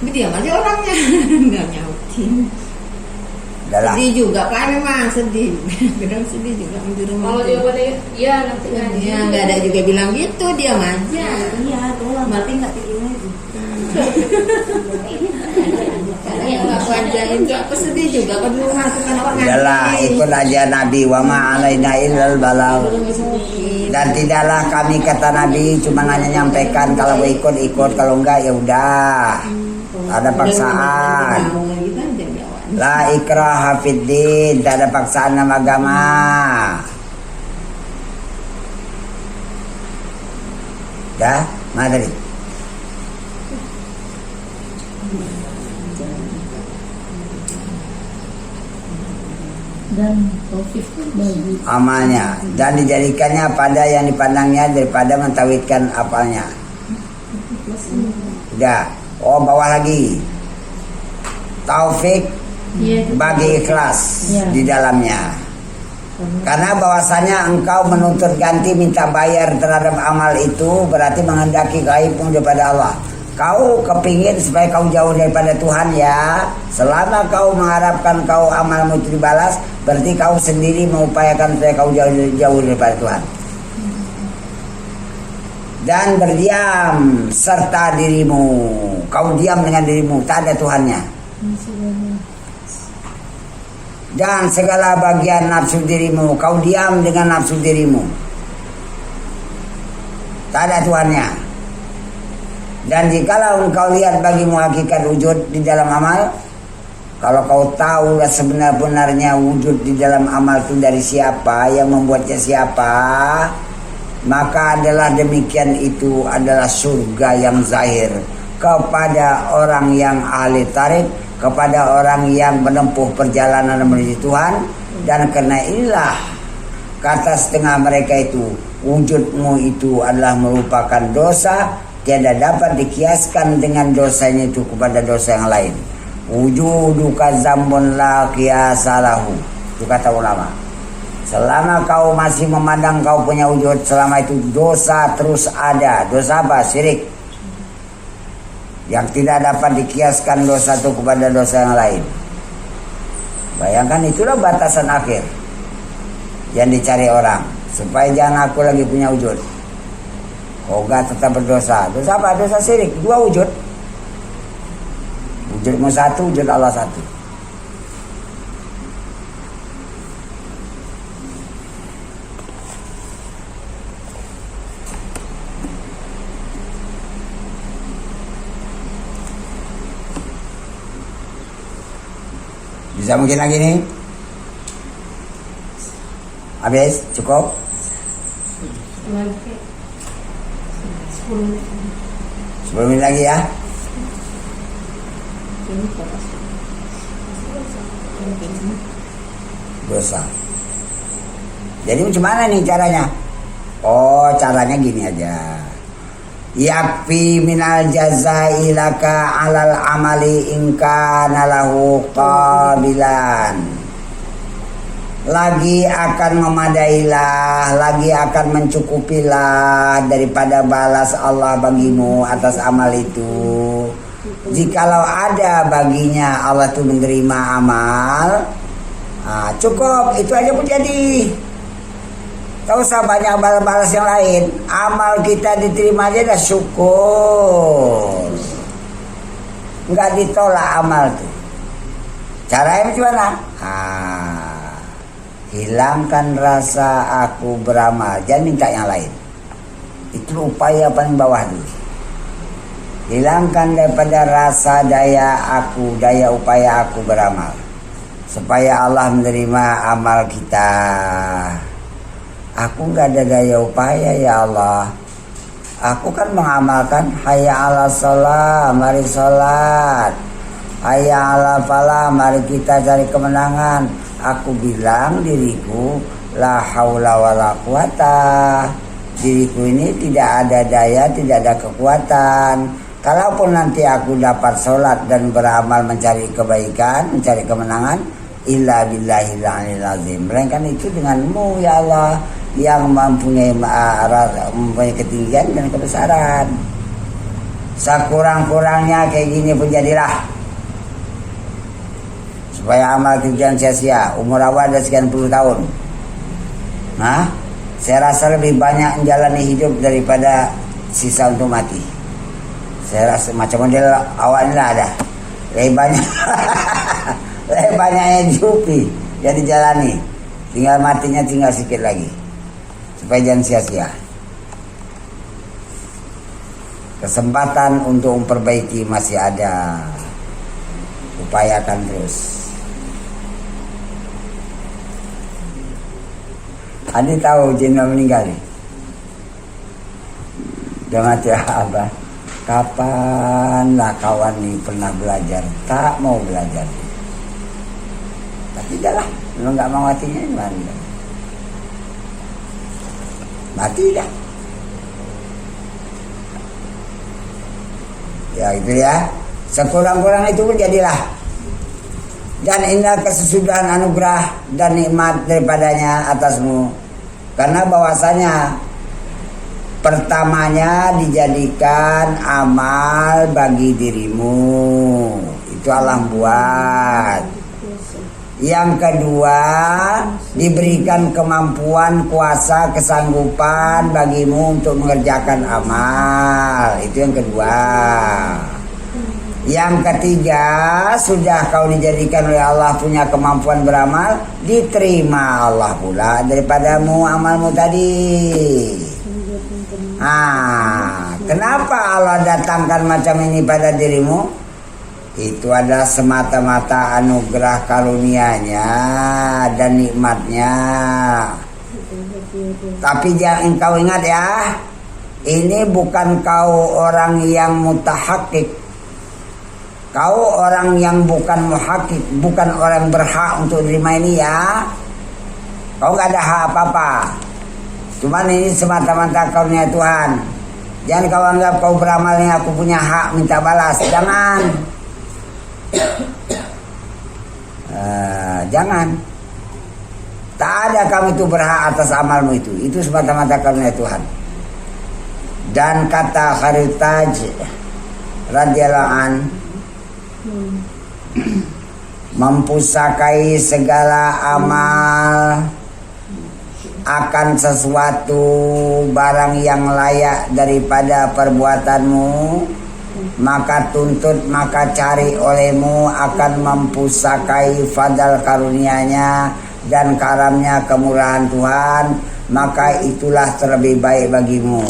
Tapi diam aja orangnya nggak nyautin. Udahlah. Sedih juga Pak memang sedih. Bilang sedih juga di rumah. Kalau jawabannya iya nanti ngaji. Ya nggak ada juga bilang gitu diam aja. Iya tuh berarti nggak tidur lagi. Karena yang nggak wajahin juga aku sedih juga kan dulu masukan orang Udahlah, ikut aja Nabi wa ma alaina illal balagh. Dan tidaklah kami kata Nabi cuma hanya nyampaikan, kalau mau ikut kalau enggak ya udah. Ada paksaan. La ikraha fid din, tak ada paksaan dalam agama. Dah, mana tadi? Dan taufik bagi Amalnya dan dijadikannya pada yang dipandangnya daripada mentauhidkan apalnya. Udah, bawah lagi. Taufik bagi ikhlas di dalamnya. Karena bahwasanya engkau menuntut ganti minta bayar terhadap amal itu berarti menghendaki gaibmu daripada Allah. Kau kepingin supaya kau jauh daripada Tuhan ya. Selama kau mengharapkan kau amalmu itu dibalas, berarti kau sendiri mengupayakan supaya kau jauh daripada Tuhan. Dan berdiam serta dirimu. Kau diam dengan dirimu, tak ada Tuhannya. Dan segala bagian nafsu dirimu, kau diam dengan nafsu dirimu. Tak ada Tuhannya. Dan jikalau engkau lihat bagimu hakikat wujud di dalam amal, kalau kau tahu sebenar-benarnya wujud di dalam amal itu dari siapa, yang membuatnya siapa, maka adalah demikian itu adalah surga yang zahir kepada orang yang ahli tarik, kepada orang yang menempuh perjalanan menuju Tuhan. Dan karena inilah kata setengah mereka itu, wujudmu itu adalah merupakan dosa, tiada dapat dikiaskan dengan dosanya itu kepada dosa yang lain. Wujuduka zambun la qiyasalahu, itu kata ulama. Selama kau masih memandang kau punya wujud, selama itu dosa terus ada. Dosa apa? Syirik. Yang tidak dapat dikiaskan dosa itu kepada dosa yang lain. Bayangkan, itulah batasan akhir yang dicari orang, supaya jangan aku lagi punya wujud. Kau gak tetap berdosa. Dosa apa? Dosa syirik. Dua wujud. Wujudmu satu, wujud Allah satu. Bisa mungkin lagi nih? Habis? Cukup? 10 menit lagi ya. Dosa. Jadi macam mana nih caranya? Oh, caranya gini aja. Yakfi minal jazai laka alal amali inka nalahu qabilan. Lagi akan memadailah, lagi akan mencukupilah daripada balas Allah bagimu atas amal itu. Jikalau ada baginya Allah itu menerima amal, cukup, itu aja pun jadi. Tak usah banyak balas-balas yang lain. Amal kita diterima aja dah syukur. Enggak ditolak amal tuh. Caranya gimana? Hilangkan rasa aku beramal, jangan minta yang lain. Itu upaya paling bawah dulu. Hilangkan daripada rasa daya upaya aku beramal, supaya Allah menerima amal kita. Aku gak ada daya upaya ya Allah. Aku kan mengamalkan hayya ala sholat, mari sholat. Hayya ala falah, mari kita cari kemenangan. Aku bilang diriku la haula wala quwata. Diriku ini tidak ada daya, tidak ada kekuatan. Kalaupun nanti aku dapat sholat dan beramal mencari kebaikan, mencari kemenangan, illa billahil aliyil azim. Melainkan itu denganmu ya Allah, yang mempunyai ketinggian dan kebesaran. Sekurang-kurangnya kayak gini pun jadilah, supaya amal kerjaan sia-sia. Umur awal ada sekian puluh tahun. Nah, saya rasa lebih banyak menjalani hidup daripada sisa untuk mati. Saya rasa macam model awal ini lah ada. Lebih banyak lebih banyaknya dihidupi, yang dijalani. Tinggal matinya tinggal sedikit lagi, supaya jangan sia-sia. Kesempatan untuk memperbaiki masih ada. Upayakan terus. Adi tahu Jina meninggal nih. Dia mati abah. Kapanlah kawan nih pernah belajar? Tak mau belajar. Tapi dah lah, lu nggak mau matinya gimana? Mati dah. Ya itu ya. Sekurang-kurang itu pun jadilah. Dan inilah kesesudahan anugerah dan nikmat daripadanya atasmu. Karena bahwasanya pertamanya dijadikan amal bagi dirimu. Itu Allah buat. Yang kedua, diberikan kemampuan, kuasa, kesanggupan bagimu untuk mengerjakan amal. Itu yang kedua. Yang ketiga, sudah kau dijadikan oleh Allah punya kemampuan beramal, diterima Allah pula daripadamu amalmu tadi. Kenapa Allah datangkan macam ini pada dirimu? Itu adalah semata-mata anugerah karunia-Nya dan nikmatnya. Tapi jangan kau ingat ya, ini bukan kau orang yang mutahakik. Kau orang yang bukan muhakik, bukan orang berhak untuk terima ini ya. Kau nggak ada hak apa-apa. Cuman ini semata-mata karunia Tuhan. Jangan kau anggap kau beramal ini aku punya hak minta balas. Jangan. Jangan. Tak ada kamu itu berhak atas amalmu itu. Itu semata-mata karunia Tuhan. Dan kata Khalil Taj radhiyallahu an, mempusakai segala amal akan sesuatu barang yang layak daripada perbuatanmu, maka tuntut, maka cari olehmu akan mempusakai fadal karunia-Nya dan karamnya kemurahan Tuhan, maka itulah terlebih baik bagimu.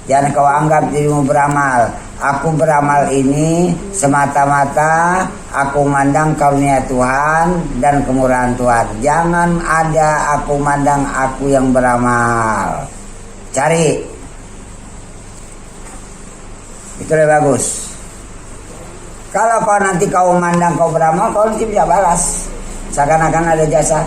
Jangan kau anggap dirimu beramal. Aku beramal ini semata-mata aku mandang karunia Tuhan dan kemurahan Tuhan. Jangan ada aku mandang aku yang beramal. Cari. Itu lebih bagus. Kalau kau nanti kau mandang kau beramal, kau nanti bisa balas. Seakan-akan ada jasa.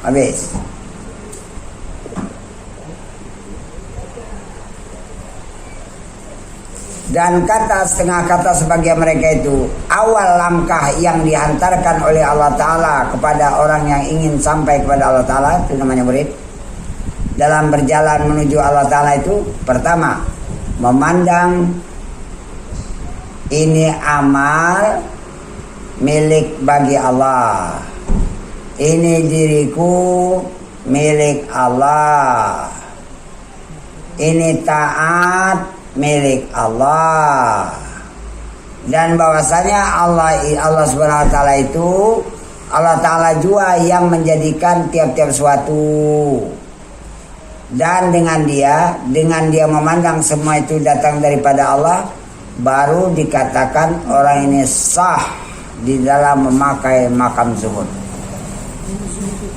Habis. Dan kata setengah kata sebagian mereka itu, awal langkah yang dihantarkan oleh Allah Ta'ala kepada orang yang ingin sampai kepada Allah Ta'ala, itu namanya murid, dalam berjalan menuju Allah Ta'ala itu, pertama, memandang ini amal milik bagi Allah. Ini diriku milik Allah. Ini taat milik Allah. Dan bahwasanya Allah Subhanahu wa taala itu, Allah Ta'ala juga yang menjadikan tiap-tiap suatu. Dan dengan dia memandang semua itu datang daripada Allah, baru dikatakan orang ini sah di dalam memakai makam zuhud.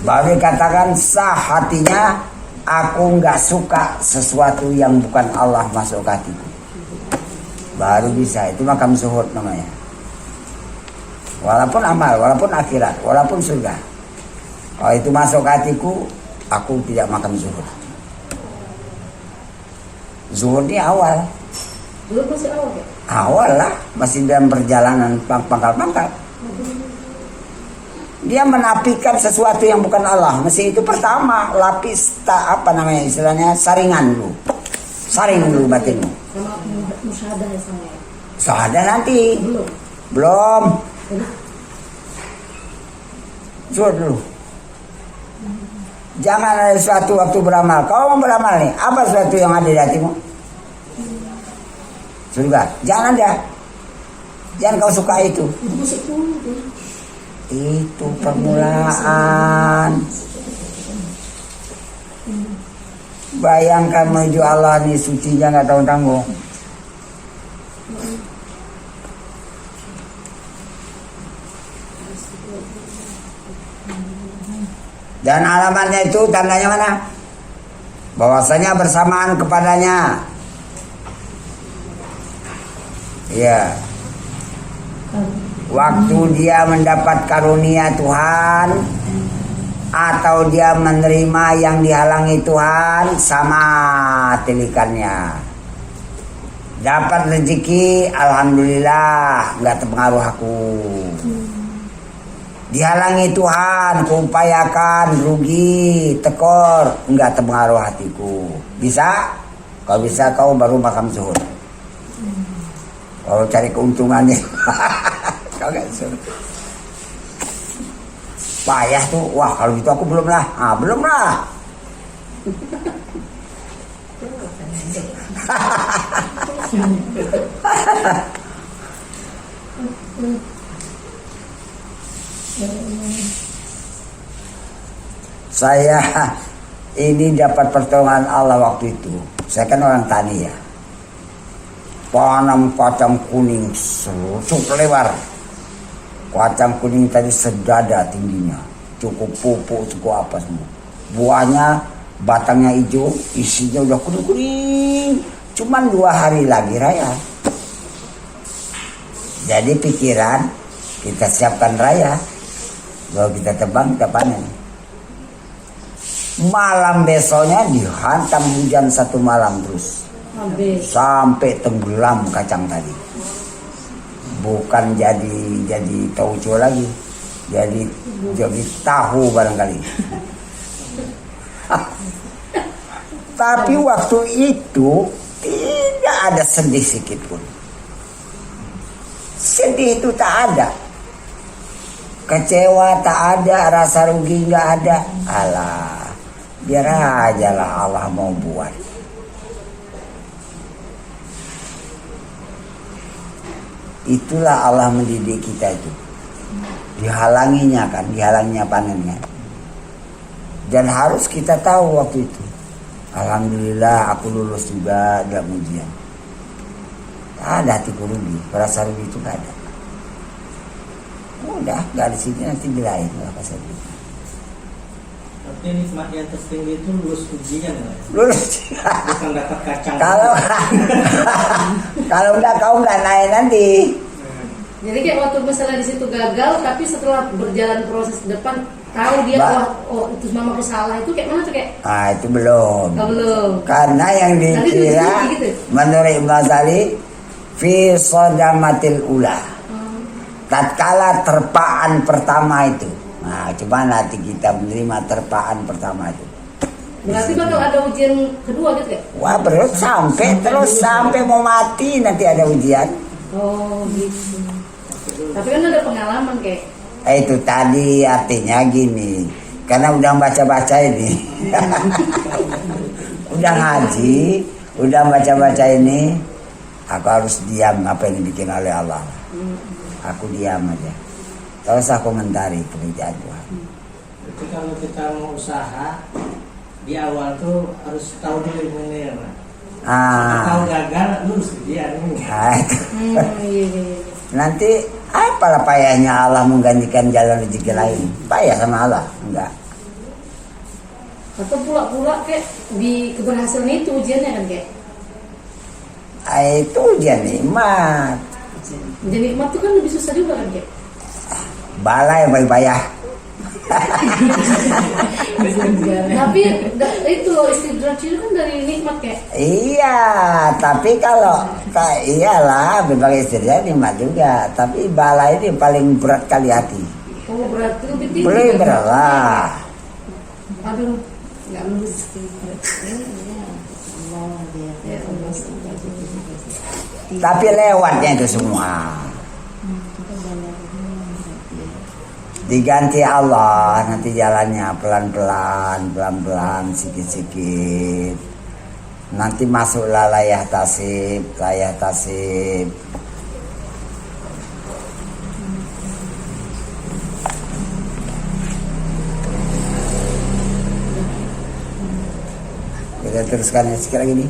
Baru dikatakan sah hatinya, aku nggak suka sesuatu yang bukan Allah masuk ke hatiku. Baru bisa, itu makam zuhud namanya. Walaupun amal, walaupun akhirat, walaupun surga, kalau itu masuk ke hatiku, aku tidak makam zuhud. Zuhud ini awal. Dulu masih awal ya? Awal lah, masih dalam perjalanan pangkal-pangkal. Dia menafikan sesuatu yang bukan Allah. Mesti itu pertama, lapis apa namanya istilahnya, saringan dulu. Saring dulu batinmu. Sama musyahadah ya sama ya? Syahadah nanti. Belum. Zuhud dulu. Jangan ada sesuatu waktu beramal. Kau mau beramal nih, apa sesuatu yang ada di hatimu? Surga. Jangan ada. Jangan kau suka itu. Itu masih dulu tuh. Itu permulaan. Bayangkan menuju Allah nih, sucinya nggak tahu tanggung. Dan alamatnya itu tandanya mana? Bahwasanya bersamaan kepadanya. Ya. Waktu dia mendapat karunia Tuhan atau dia menerima yang dihalangi Tuhan, sama tilikannya. Dapat rezeki, alhamdulillah, nggak terpengaruh aku. Dihalangi Tuhan, kuupayakan, rugi, tekor, nggak terpengaruh hatiku. Bisa? Kalau bisa kau baru makam zuhud. Kalau cari keuntungannya. Kau gak suruh. Payah tuh. Wah kalau gitu aku belum lah. Belum lah. Saya ini dapat pertolongan Allah waktu itu. Saya kan orang tani ya. Tanam kacang kuning cukup lebar. Kacang kuning tadi sedada tingginya. Cukup pupuk, cukup apa semua. Buahnya, batangnya hijau, isinya udah kuning-kuning. Cuman 2 hari lagi raya. Jadi pikiran, kita siapkan raya. Kalau kita tebang, kita panen. Malam besoknya dihantam hujan 1 malam terus. Habis. Sampai tenggelam kacang tadi. Bukan jadi tauco lagi. Jadi tahu barangkali. Tapi waktu itu tidak ada sedih sedikit pun. Sedih itu tak ada. Kecewa tak ada, rasa rugi nggak ada. Alah, biar aja lah Allah mau buat. Itulah Allah mendidik kita itu. Dihalanginya panennya. Dan harus kita tahu waktu itu. Alhamdulillah aku lulus juga dalam ujian. Tak ada hatiku rugi, perasaan rugi itu gak ada. Udah, gak di sini nanti di lain lah pasal itu. Tapi nikmat yang tertinggi itu lulus ujian ya? Lulus. Bukan dapat kacang. Kalau udah kau nggak naik nanti. Jadi kayak waktu misalnya di situ gagal, tapi setelah berjalan proses depan tahu dia itu mamaku salah, itu kayak mana tuh kayak? Ah itu belum. Oh, belum. Karena yang dikira gitu. menurut Ibnu Ghazali fi sodamatil ula. Tatkala terpaan pertama itu. Nah, coba nanti kita menerima terpaan pertama itu. Berarti bakal ada ujian kedua gitu ya? Wah, terus sampai mau mati nanti ada ujian. Oh, gitu. Tapi kan ada pengalaman kayak. Itu tadi artinya gini. Karena udah baca-baca ini. Udah ngaji, udah baca-baca ini, aku harus diam apa yang dibikin oleh Allah. Aku diam aja. Terus aku komentari pekerjaan Tuhan. Jadi kalau kita mau usaha di awal tuh harus tahu dulu ilmunya. Tahu gagal lulus ujian. Iya. Nanti apalah payahnya Allah menggantikan jalan rezeki lain? Payah sama Allah? Enggak. Atau pula kayak di keberhasilan itu ujiannya kan kayak? Itu ujian nikmat. Ujian nikmat itu kan lebih susah juga kan kayak? Balai payah. Tapi itu loh istidraj itu kan dari nikmat kayak? Iya, tapi kalau iyalah berbagai istilah nikmat juga. Tapi balai ini paling berat kali hati. Oh berarti lebih tinggi. Boleh berat lah. Aduh, nggak lulus. Tapi lewatnya itu semua. Diganti Allah nanti jalannya pelan-pelan, sikit-sikit. Nanti masuklah layah tasib. Kita teruskan sekarang ini.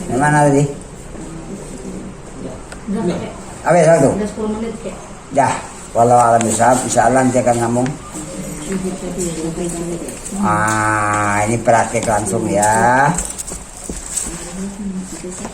Di mana tadi? Udah kayak? Apa satu? Udah 10 menit kayak? Dah. Walau alam bisawab, insyaallah nanti akan ngomong. Ini praktek langsung ya.